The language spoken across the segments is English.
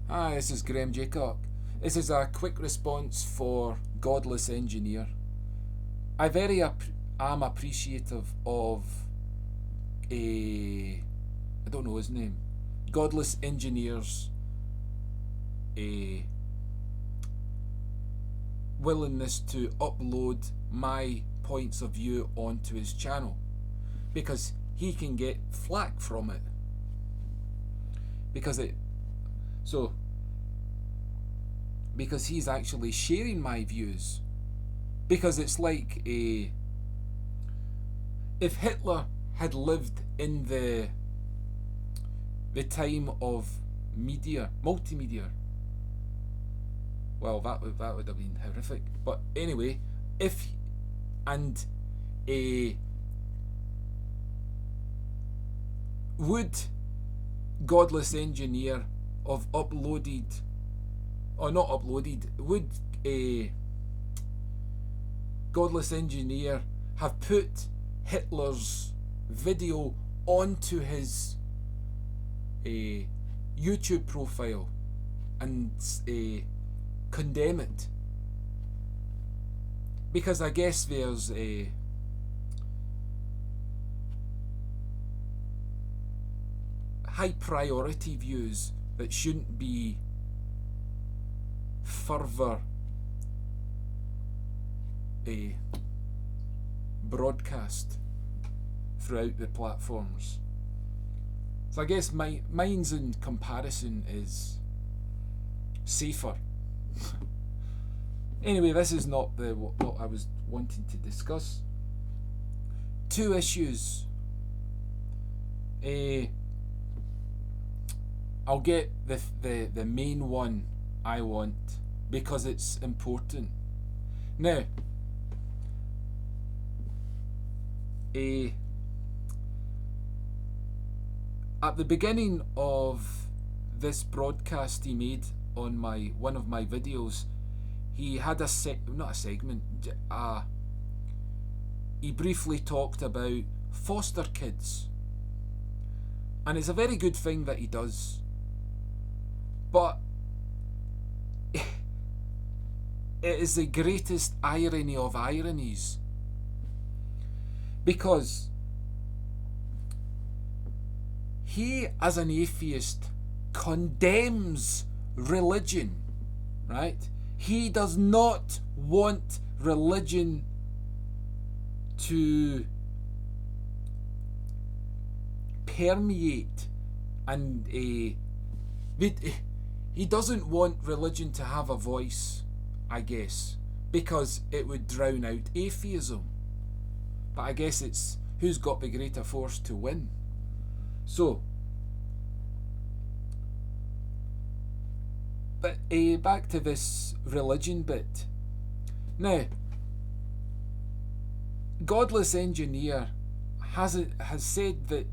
Hi, this is Graham Jeacocke. This is a quick response for Godless Engineer. I very am appreciative of I don't know his name, Godless Engineer's willingness to upload my points of view onto his channel, because he can get flack from it. Because he's actually sharing my views. Because it's like if Hitler had lived in the time of multimedia, well, that would have been horrific. But anyway, would Godless Engineer have uploaded, or not uploaded, would a Godless Engineer have put Hitler's video onto his YouTube profile and condemn it? Because I guess there's high priority views that shouldn't be further broadcast throughout the platforms. So I guess mine's in comparison is safer. Anyway, this is not what I was wanting to discuss. Two issues. I'll get the main one I want because it's important. Now, at the beginning of this broadcast he made on one of my videos, he had he briefly talked about foster kids, and it's a very good thing that he does, but it is the greatest irony of ironies, because he, as an atheist, condemns religion, right? He does not want religion to permeate, and he doesn't want religion to have a voice, I guess, because it would drown out atheism. But I guess it's who's got the greater force to win. So, but back to this religion bit. Now, Godless Engineer has said that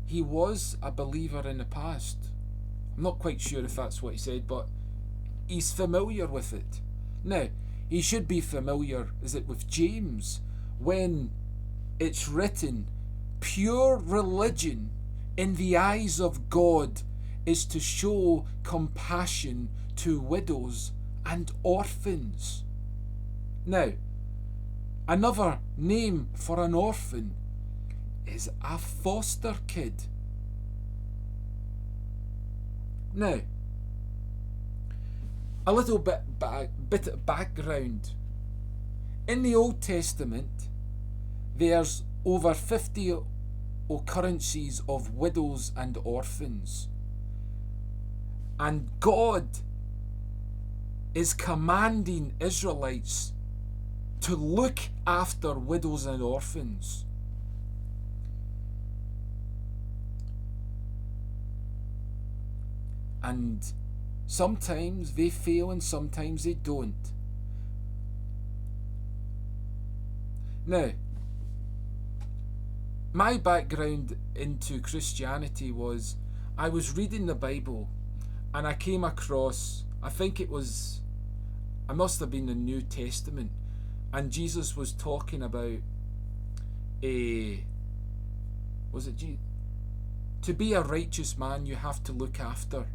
he was a believer in the past. I'm not quite sure if that's what he said, but he's familiar with it. Now, he should be familiar, is it with James, when it's written, pure religion in the eyes of God is to show compassion to widows and orphans. Now, another name for an orphan is a foster kid. Now, a little bit of background. In the Old Testament, there's over 50 occurrences of widows and orphans. And God is commanding Israelites to look after widows and orphans. And sometimes they fail and sometimes they don't. Now, my background into Christianity was, I was reading the Bible and I came across, I must have been the New Testament, and Jesus was talking about to be a righteous man you have to look after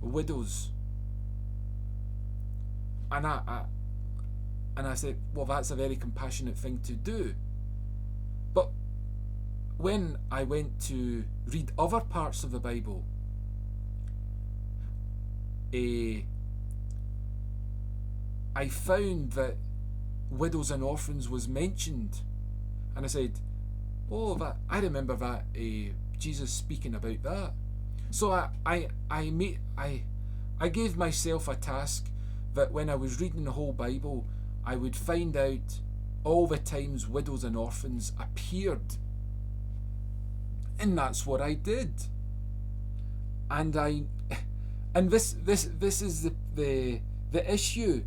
widows. And I said, well, that's a very compassionate thing to do. But when I went to read other parts of the Bible, I found that widows and orphans was mentioned, and I said, oh, that I remember that Jesus speaking about that. So I gave myself a task that when I was reading the whole Bible, I would find out all the times widows and orphans appeared, and that's what I did. And this is the issue.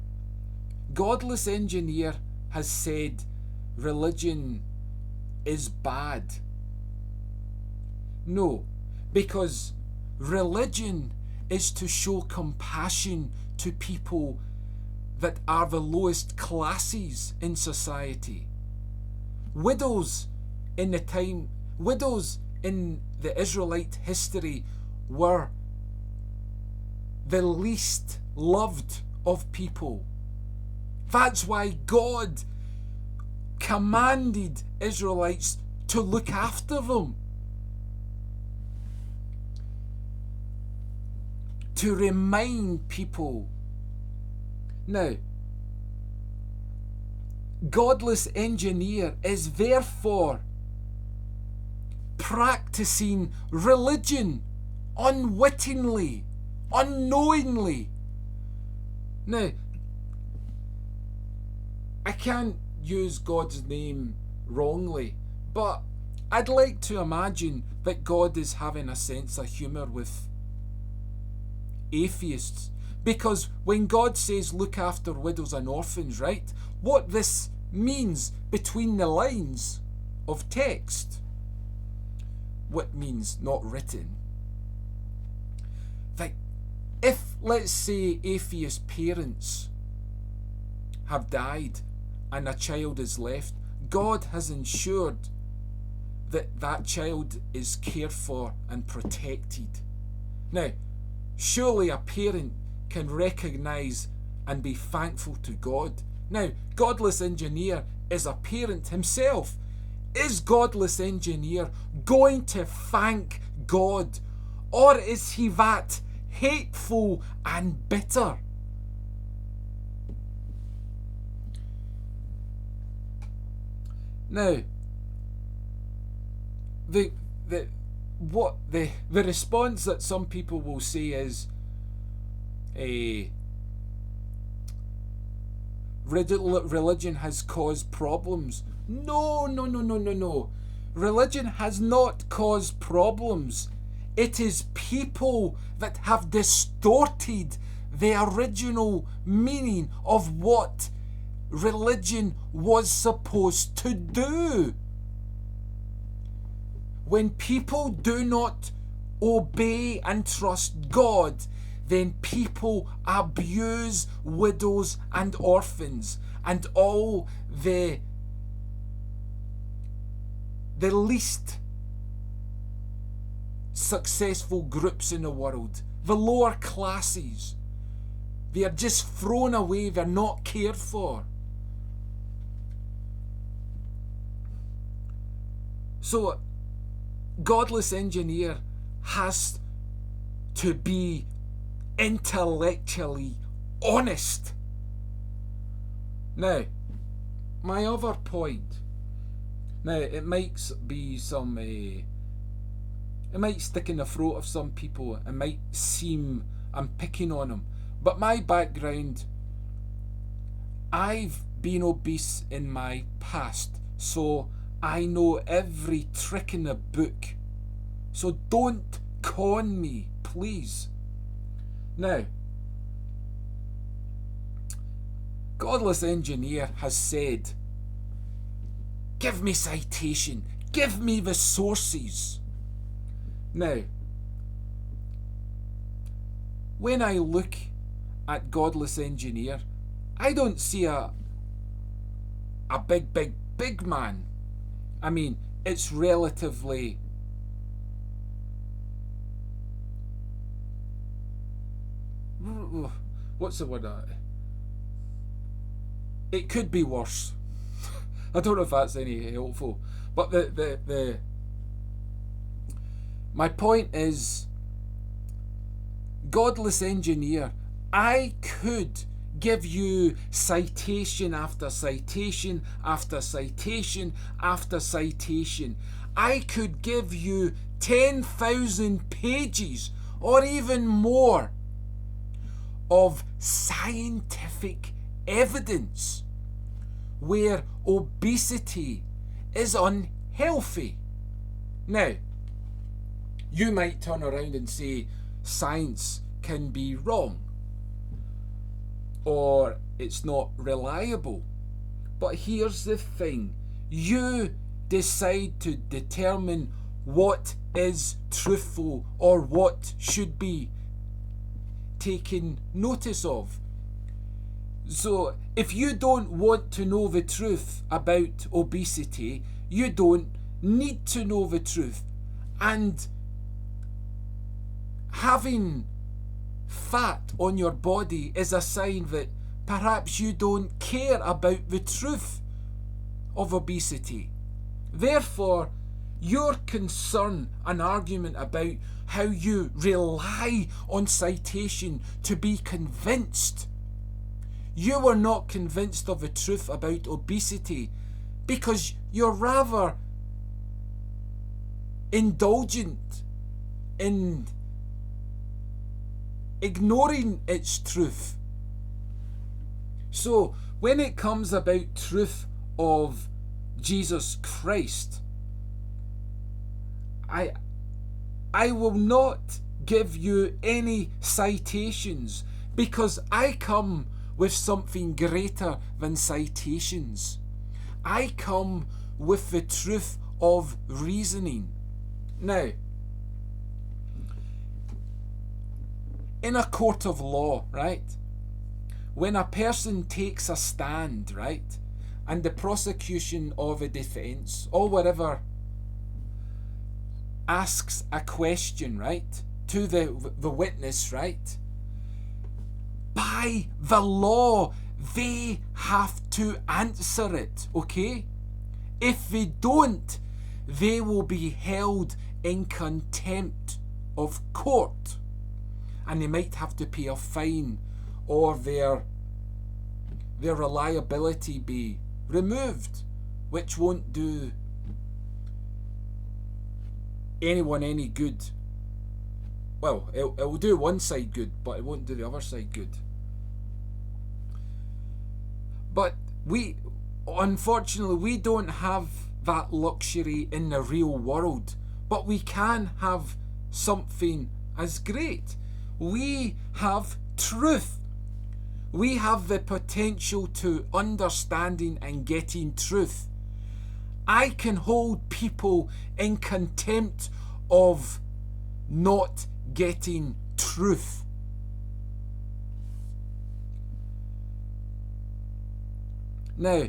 Godless Engineer has said religion is bad. No, because religion is to show compassion to people that are the lowest classes in society. Widows in the Israelite history were the least loved of people. That's why God commanded Israelites to look after them, to remind people. Now, Godless Engineer is therefore practicing religion unwittingly, unknowingly. Now, I can't use God's name wrongly, but I'd like to imagine that God is having a sense of humour with atheists. Because when God says look after widows and orphans, right, what this means between the lines of text, what means not written, like if, let's say, atheist parents have died and a child is left, God has ensured that that child is cared for and protected. Now, surely a parent can recognise and be thankful to God. Now, Godless Engineer is a parent himself. Is Godless Engineer going to thank God, or is he that hateful and bitter? Now, the response that some people will say is, religion has caused problems. No. Religion has not caused problems. It is people that have distorted the original meaning of what religion was supposed to do. When people do not obey and trust God, then people abuse widows and orphans and all the least successful groups in the world, the lower classes. They are just thrown away, they're not cared for. So, Godless Engineer has to be intellectually honest. Now, my other point. Now, it might be some. It might stick in the throat of some people. It might seem I'm picking on them. But my background, I've been obese in my past, so I know every trick in the book. So don't con me, please. Now, Godless Engineer has said, give me citation, give me the sources. Now, when I look at Godless Engineer, I don't see a big man. I mean, it's relatively what's the word? It could be worse. I don't know if that's any helpful, but the my point is, Godless Engineer, I could give you citation after citation after citation after citation. I could give you 10,000 pages or even more of scientific evidence where obesity is unhealthy. Now, you might turn around and say science can be wrong or it's not reliable. But here's the thing. You decide to determine what is truthful or what should be taken notice of. So if you don't want to know the truth about obesity, you don't need to know the truth. And having fat on your body is a sign that perhaps you don't care about the truth of obesity. Therefore, your concern and argument about how you rely on citation to be convinced, you were not convinced of the truth about obesity because you're rather indulgent in ignoring its truth. So when it comes about truth of Jesus Christ, I will not give you any citations because I come with something greater than citations. I come with the truth of reasoning. Now, in a court of law, right, when a person takes a stand, right, and the prosecution or the defence or whatever asks a question, right, to the witness, right, by the law they have to answer it, okay? If they don't, they will be held in contempt of court and they might have to pay a fine or their reliability be removed, which won't do anyone any good. Well, it will do one side good, but it won't do the other side good. But unfortunately, we don't have that luxury in the real world. But we can have something as great. We have truth. We have the potential to understanding and getting truth. I can hold people in contempt of not getting truth. Now,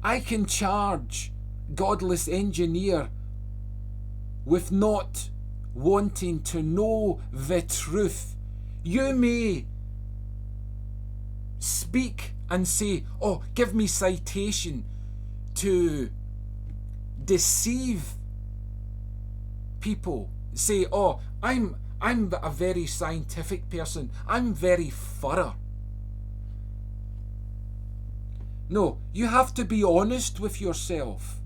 I can charge Godless Engineer with not wanting to know the truth. You may speak and say, oh, give me citation to deceive people. Say, oh, I'm a very scientific person. I'm very thorough. No, you have to be honest with yourself.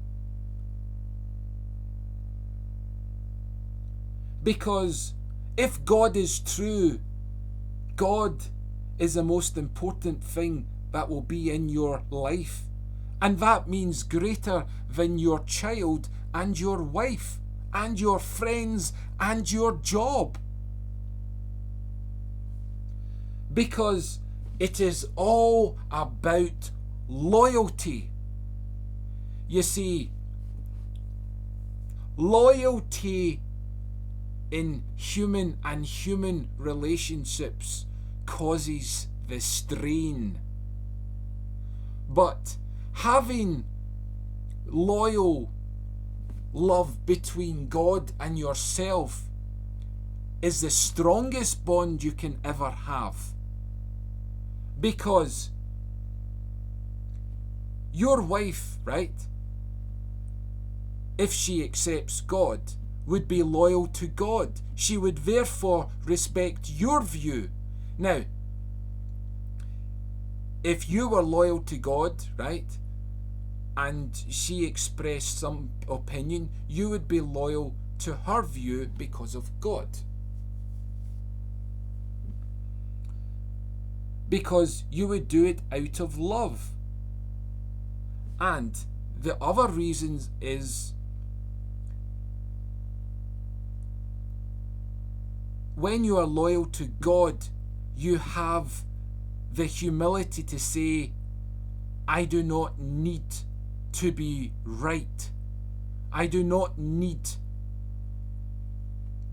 Because if God is true, God is the most important thing that will be in your life. And that means greater than your child and your wife and your friends and your job. Because it is all about loyalty. You see, loyalty in human and human relationships causes the strain. But having loyal love between God and yourself is the strongest bond you can ever have. Because your wife, right, if she accepts God, would be loyal to God. She would therefore respect your view. Now, if you were loyal to God, right, and she expressed some opinion, you would be loyal to her view because of God. Because you would do it out of love. And the other reason is, when you are loyal to God, you have the humility to say, I do not need to be right. I do not need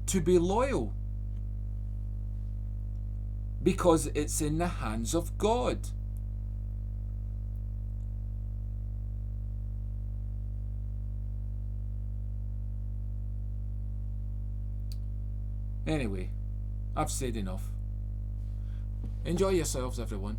to be loyal, because it's in the hands of God. Anyway, I've said enough. Enjoy yourselves, everyone.